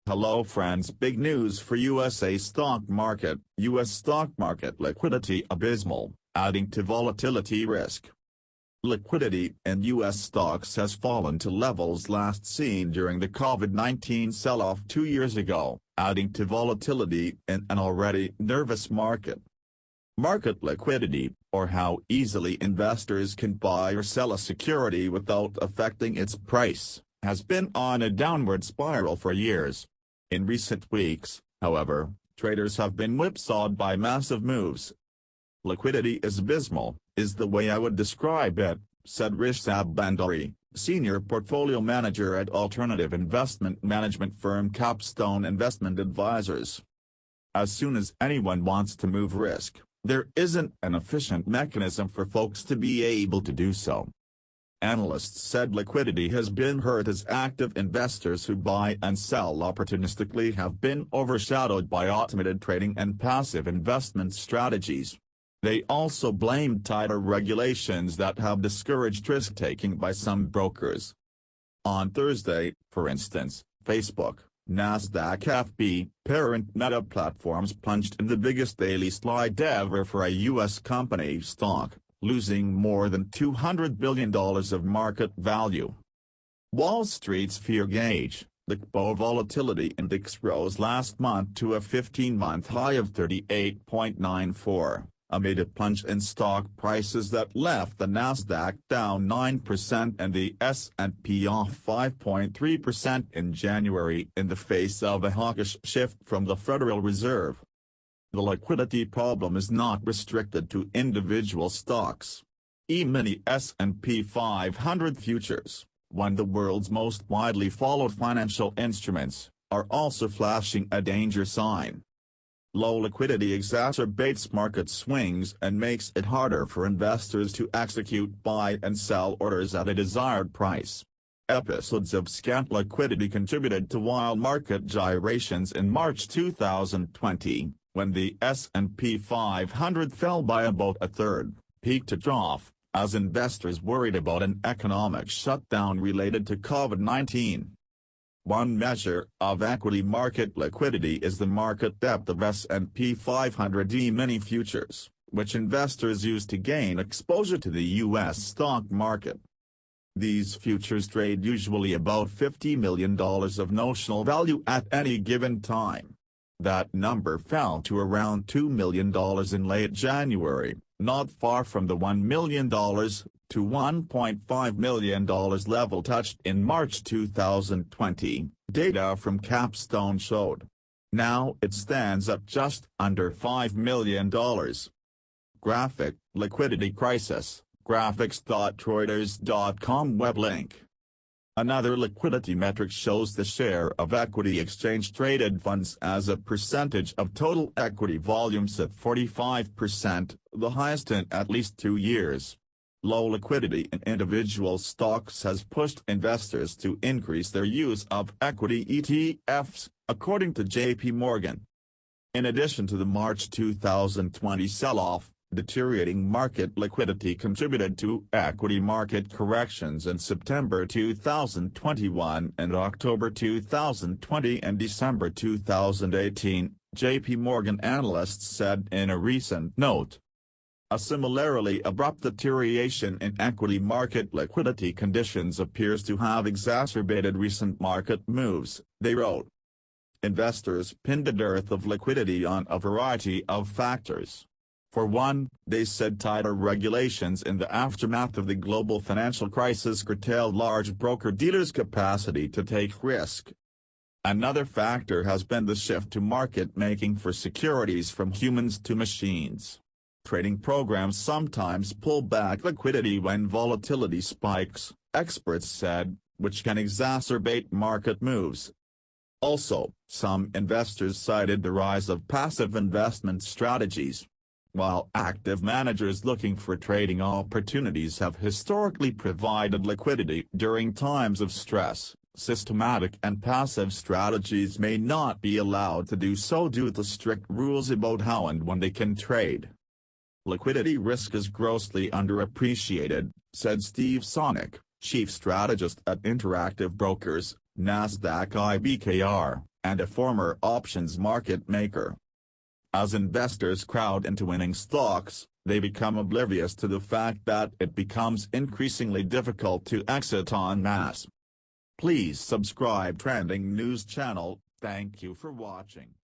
Hello friends, big news for USA stock market. US stock market liquidity abysmal, adding to volatility risk. Liquidity in US stocks has fallen to levels last seen during the COVID-19 sell-off 2 years ago, adding to volatility in an already nervous market. Market liquidity, or how easily investors can buy or sell a security without affecting its price, has been on a downward spiral for years. In recent weeks, however, traders have been whipsawed by massive moves. Liquidity is abysmal, is the way I would describe it, said Rishabh Bhandari, senior portfolio manager at alternative investment management firm Capstone Investment Advisors. As soon as anyone wants to move risk, there isn't an efficient mechanism for folks to be able to do so. Analysts said liquidity has been hurt as active investors who buy and sell opportunistically have been overshadowed by automated trading and passive investment strategies. They also blamed tighter regulations that have discouraged risk-taking by some brokers. On Thursday, for instance, Facebook, Nasdaq FB, parent Meta platforms plunged in the biggest daily slide ever for a U.S. company stock, losing more than $200 billion of market value. Wall Street's fear gauge, the CBOE Volatility Index, rose last month to a 15-month high of 38.94, amid a plunge in stock prices that left the Nasdaq down 9% and the S&P off 5.3% in January in the face of a hawkish shift from the Federal Reserve. The liquidity problem is not restricted to individual stocks. E-mini S&P 500 futures, one of the world's most widely followed financial instruments, are also flashing a danger sign. Low liquidity exacerbates market swings and makes it harder for investors to execute buy and sell orders at a desired price. Episodes of scant liquidity contributed to wild market gyrations in March 2020. When the S&P 500 fell by about a third, peak to trough, as investors worried about an economic shutdown related to COVID-19. One measure of equity market liquidity is the market depth of S&P 500 E-mini futures, which investors use to gain exposure to the U.S. stock market. These futures trade usually about $50 million of notional value at any given time. That number fell to around $2 million in late January, not far from the $1 million to $1.5 million level touched in March 2020, data from Capstone showed. Now it stands at just under $5 million. Graphic, liquidity crisis, graphics.reuters.com web link. Another liquidity metric shows the share of equity exchange-traded funds as a percentage of total equity volumes at 45%, the highest in at least 2 years. Low liquidity in individual stocks has pushed investors to increase their use of equity ETFs, according to J.P. Morgan. In addition to the March 2020 sell-off, deteriorating market liquidity contributed to equity market corrections in September 2021 and October 2020 and December 2018, J.P. Morgan analysts said in a recent note. A similarly abrupt deterioration in equity market liquidity conditions appears to have exacerbated recent market moves, they wrote. Investors pinned a dearth of liquidity on a variety of factors. For one, they said tighter regulations in the aftermath of the global financial crisis curtailed large broker-dealers' capacity to take risk. Another factor has been the shift to market making for securities from humans to machines. Trading programs sometimes pull back liquidity when volatility spikes, experts said, which can exacerbate market moves. Also, some investors cited the rise of passive investment strategies. While active managers looking for trading opportunities have historically provided liquidity during times of stress, systematic and passive strategies may not be allowed to do so due to strict rules about how and when they can trade. Liquidity risk is grossly underappreciated, said Steve Sonic, chief strategist at Interactive Brokers, Nasdaq IBKR. and a former options market maker. As investors crowd into winning stocks, they become oblivious to the fact that it becomes increasingly difficult to exit en masse. Please subscribe Trending News channel. Thank you for watching.